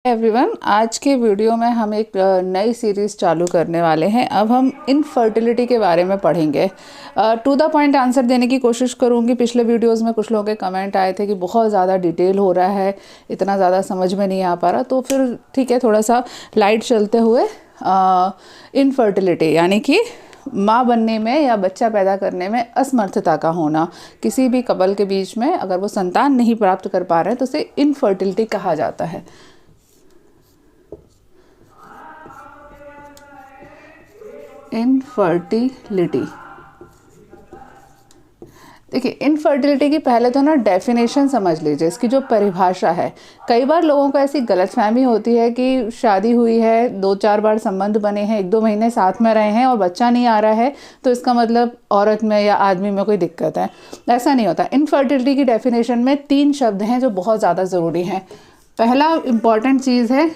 Everyone, आज के video में हम एक नई सीरीज़ चालू करने वाले हैं। अब हम इनफर्टिलिटी के बारे में पढ़ेंगे। टू द पॉइंट आंसर देने की कोशिश करूंगी। पिछले वीडियोस में कुछ लोगों के कमेंट आए थे कि बहुत ज़्यादा डिटेल हो रहा है, इतना ज़्यादा समझ में नहीं आ पा रहा, तो फिर ठीक है, थोड़ा सा लाइट चलते हुए इनफर्टिलिटी यानी कि माँ बनने में या बच्चा पैदा करने में असमर्थता का होना, किसी भी कपल के बीच में अगर वो संतान नहीं प्राप्त कर पा रहे हैं तो उसे इनफर्टिलिटी कहा जाता है। इनफर्टिलिटी, देखिए इनफर्टिलिटी की पहले तो ना डेफिनेशन समझ लीजिए, इसकी जो परिभाषा है। कई बार लोगों को ऐसी गलतफहमी होती है कि शादी हुई है, 2-4 बार संबंध बने हैं, 1-2 महीने साथ में रहे हैं और बच्चा नहीं आ रहा है तो इसका मतलब औरत में या आदमी में कोई दिक्कत है। ऐसा नहीं होता। इनफर्टिलिटी की डेफिनेशन में 3 शब्द हैं जो बहुत ज़्यादा ज़रूरी हैं। पहला इम्पॉर्टेंट चीज़ है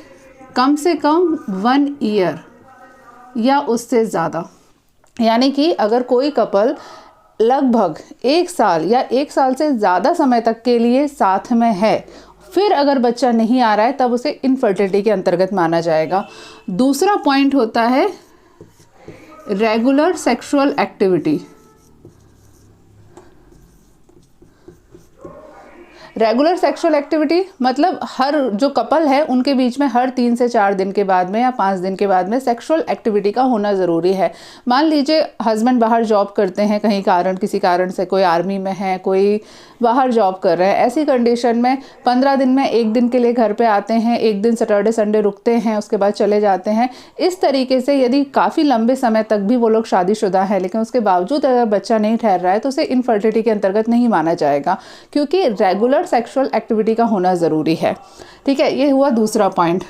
कम से कम 1 ईयर या उससे ज़्यादा, यानी कि अगर कोई कपल लगभग 1 साल या 1 साल से ज़्यादा समय तक के लिए साथ में है, फिर अगर बच्चा नहीं आ रहा है तब उसे इनफर्टिलिटी के अंतर्गत माना जाएगा। दूसरा पॉइंट होता है regular sexual activity. Regular sexual activity मतलब हर जो कपल है उनके बीच में हर 3 से 4 दिन के बाद में या 5 दिन के बाद में सेक्सुअल एक्टिविटी का होना ज़रूरी है। मान लीजिए हस्बैंड बाहर जॉब करते हैं, कहीं कारण किसी कारण से, कोई आर्मी में है, कोई बाहर जॉब कर रहे हैं, ऐसी कंडीशन में 15 दिन में 1 दिन के लिए घर पे आते हैं, 1 दिन सैटरडे संडे रुकते हैं, उसके बाद चले जाते हैं। इस तरीके से यदि काफ़ी लंबे समय तक भी वो लोग शादीशुदा हैं लेकिन उसके बावजूद अगर बच्चा नहीं ठहर रहा है तो उसे इनफर्टिलिटी के अंतर्गत नहीं माना जाएगा, क्योंकि रेगुलर सेक्सुअल एक्टिविटी का होना ज़रूरी है। ठीक है, ये हुआ दूसरा पॉइंट।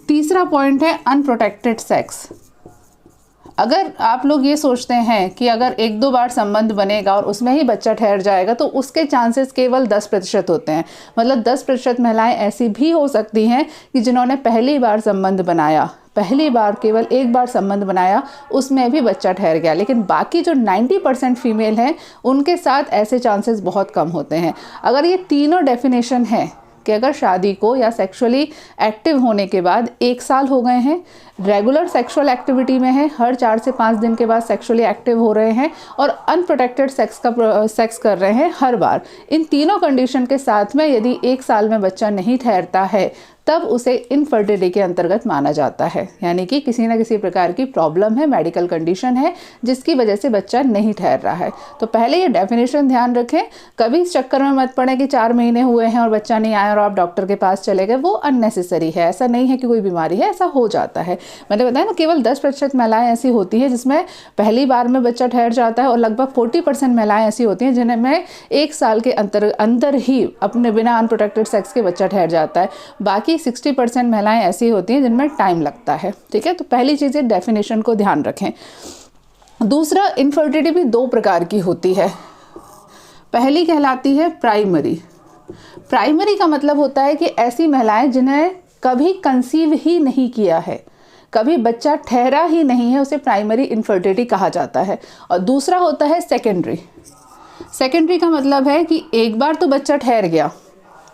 तीसरा पॉइंट है अनप्रोटेक्टेड सेक्स। अगर आप लोग ये सोचते हैं कि अगर 1-2 बार संबंध बनेगा और उसमें ही बच्चा ठहर जाएगा तो उसके चांसेस केवल 10% होते हैं। मतलब 10% महिलाएं ऐसी भी हो सकती हैं कि जिन्होंने पहली बार संबंध बनाया, पहली बार केवल 1 बार संबंध बनाया, उसमें भी बच्चा ठहर गया, लेकिन बाकी जो 90% फीमेल हैं उनके साथ ऐसे चांसेस बहुत कम होते हैं। अगर ये तीनों डेफिनेशन है कि अगर शादी को या सेक्सुअली एक्टिव होने के बाद 1 साल हो गए हैं, रेगुलर सेक्सुअल एक्टिविटी में है, हर 4 से 5 दिन के बाद सेक्सुअली एक्टिव हो रहे हैं और अनप्रोटेक्टेड सेक्स कर रहे हैं हर बार, इन तीनों कंडीशन के साथ में यदि 1 साल में बच्चा नहीं ठहरता है तब उसे इनफर्टिलिटी के अंतर्गत माना जाता है। यानी कि किसी न किसी प्रकार की प्रॉब्लम है, मेडिकल कंडीशन है जिसकी वजह से बच्चा नहीं ठहर रहा है। तो पहले ये डेफिनेशन ध्यान रखें। कभी इस चक्कर में मत पड़े कि 4 महीने हुए हैं और बच्चा नहीं आया और आप डॉक्टर के पास चले गए, वो अननेसेसरी है। ऐसा नहीं है कि कोई बीमारी है, ऐसा हो जाता है। मैंने बताया ना, केवल 10% महिलाएं ऐसी होती हैं जिसमें पहली बार में बच्चा ठहर जाता है और लगभग 40% महिलाएं ऐसी होती हैं जिनमें 1 साल के अंदर ही अपने बिना अनप्रोटेक्टेड सेक्स के बच्चा ठहर जाता है। बाकी 60% महिलाएं ऐसी होती हैं जिनमें टाइम लगता है। ठीक है, तो पहली चीज़ है डेफिनेशन को ध्यान रखें। दूसरा, इनफर्टिलिटी भी 2 प्रकार की होती है। पहली कहलाती है प्राइमरी। प्राइमरी का मतलब होता है कि ऐसी महिलाएं जिन्हें कभी कंसीव ही नहीं किया है, कभी बच्चा ठहरा ही नहीं है, उसे प्राइमरी इनफर्टिलिटी कहा जाता है। और दूसरा होता है सेकेंडरी। सेकेंडरी का मतलब है कि एक बार तो बच्चा ठहर गया,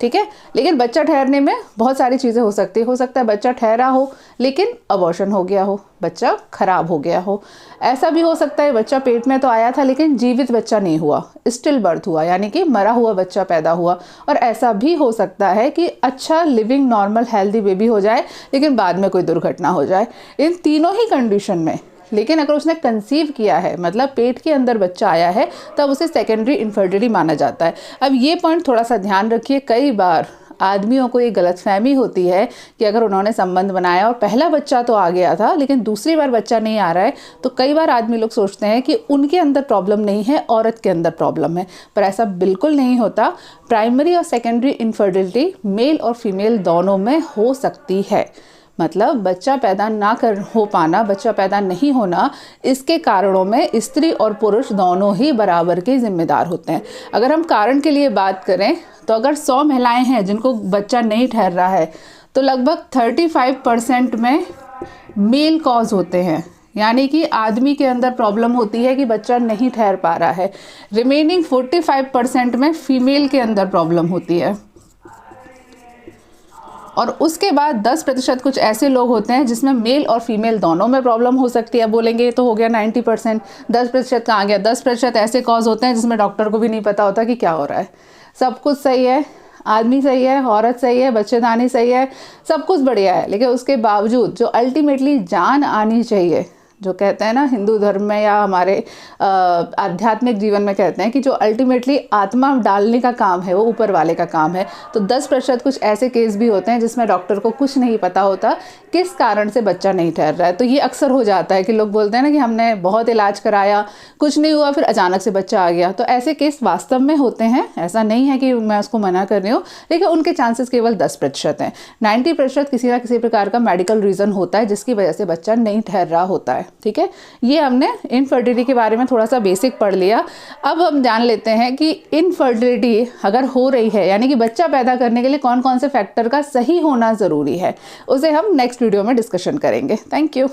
ठीक है, लेकिन बच्चा ठहरने में बहुत सारी चीज़ें हो सकती है। हो सकता है बच्चा ठहरा हो लेकिन अबॉर्शन हो गया हो, बच्चा खराब हो गया हो। ऐसा भी हो सकता है बच्चा पेट में तो आया था लेकिन जीवित बच्चा नहीं हुआ, स्टिल बर्थ हुआ, यानी कि मरा हुआ बच्चा पैदा हुआ। और ऐसा भी हो सकता है कि अच्छा लिविंग नॉर्मल हेल्दी बेबी हो जाए लेकिन बाद में कोई दुर्घटना हो जाए। इन तीनों ही कंडीशन में लेकिन अगर उसने कंसीव किया है, मतलब पेट के अंदर बच्चा आया है, तब उसे सेकेंडरी इनफर्टिलिटी माना जाता है। अब ये पॉइंट थोड़ा सा ध्यान रखिए। कई बार आदमियों को ये गलतफहमी होती है कि अगर उन्होंने संबंध बनाया और पहला बच्चा तो आ गया था लेकिन दूसरी बार बच्चा नहीं आ रहा है, तो कई बार आदमी लोग सोचते हैं कि उनके अंदर प्रॉब्लम नहीं है, औरत के अंदर प्रॉब्लम है, पर ऐसा बिल्कुल नहीं होता। प्राइमरी और सेकेंडरी इनफर्टिलिटी मेल और फीमेल दोनों में हो सकती है। मतलब बच्चा पैदा ना हो पाना, बच्चा पैदा नहीं होना, इसके कारणों में स्त्री और पुरुष दोनों ही बराबर के जिम्मेदार होते हैं। अगर हम कारण के लिए बात करें तो अगर 100 महिलाएं हैं जिनको बच्चा नहीं ठहर रहा है तो लगभग 35% में मेल कॉज होते हैं, यानी कि आदमी के अंदर प्रॉब्लम होती है कि बच्चा नहीं ठहर पा रहा है। रिमेनिंग 45% में फीमेल के अंदर प्रॉब्लम होती है। और उसके बाद 10% कुछ ऐसे लोग होते हैं जिसमें मेल और फीमेल दोनों में प्रॉब्लम हो सकती है। बोलेंगे तो हो गया 90%, 10% कहाँ गया? 10% ऐसे कॉज होते हैं जिसमें डॉक्टर को भी नहीं पता होता कि क्या हो रहा है। सब कुछ सही है, आदमी सही है, औरत सही है, बच्चेदानी सही है, सब कुछ बढ़िया है, लेकिन उसके बावजूद जो अल्टीमेटली जान आनी चाहिए, जो कहते हैं ना हिंदू धर्म में या हमारे आध्यात्मिक जीवन में कहते हैं कि जो अल्टीमेटली आत्मा डालने का काम है वो ऊपर वाले का काम है। तो 10% कुछ ऐसे केस भी होते हैं जिसमें डॉक्टर को कुछ नहीं पता होता किस कारण से बच्चा नहीं ठहर रहा है। तो ये अक्सर हो जाता है कि लोग बोलते हैं ना कि हमने बहुत इलाज कराया, कुछ नहीं हुआ, फिर अचानक से बच्चा आ गया। तो ऐसे केस वास्तव में होते हैं, ऐसा नहीं है कि मैं उसको मना कर रही हूँ, लेकिन उनके चांसेस केवल 10% हैं। 90% किसी ना किसी प्रकार का मेडिकल रीज़न होता है जिसकी वजह से बच्चा नहीं ठहर रहा होता है। ठीक है, ये हमने इनफर्टिलिटी के बारे में थोड़ा सा बेसिक पढ़ लिया। अब हम जान लेते हैं कि इनफर्टिलिटी अगर हो रही है, यानी कि बच्चा पैदा करने के लिए कौन कौन से फैक्टर का सही होना ज़रूरी है, उसे हम नेक्स्ट वीडियो में डिस्कशन करेंगे। Thank you.